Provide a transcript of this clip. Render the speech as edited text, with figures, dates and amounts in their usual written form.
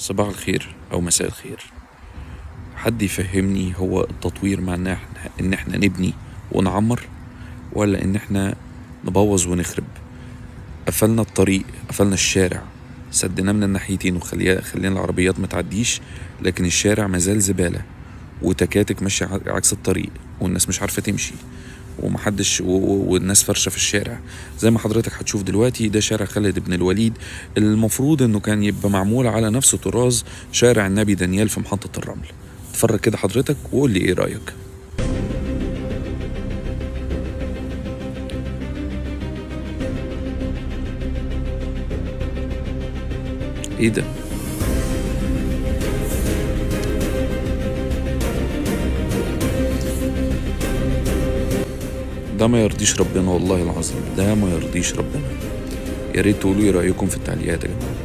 صباح الخير أو مساء الخير. حد يفهمني، هو التطوير معناه إن احنا نبني ونعمر، ولا إن احنا نبوظ ونخرب؟ قفلنا الطريق، قفلنا الشارع، سدناه من الناحيتين خلينا العربيات متعديش، لكن الشارع مازال زبالة وتكاتك ماشية عكس الطريق، والناس مش عارفة تمشي، ومحدش والناس فرشة في الشارع. زي ما حضرتك هتشوف دلوقتي، ده شارع خالد بن الوليد، المفروض انه كان يبقى معمول على نفس طراز شارع النبي دانيال في محطة الرمل. اتفرج كده حضرتك وقول لي ايه رأيك. ايه ده؟ ده ما يرضيش ربنا، والله العظيم ده ما يرضيش ربنا. يا ريت تقولوا ايه رأيكم في التعليقات يا جماعة.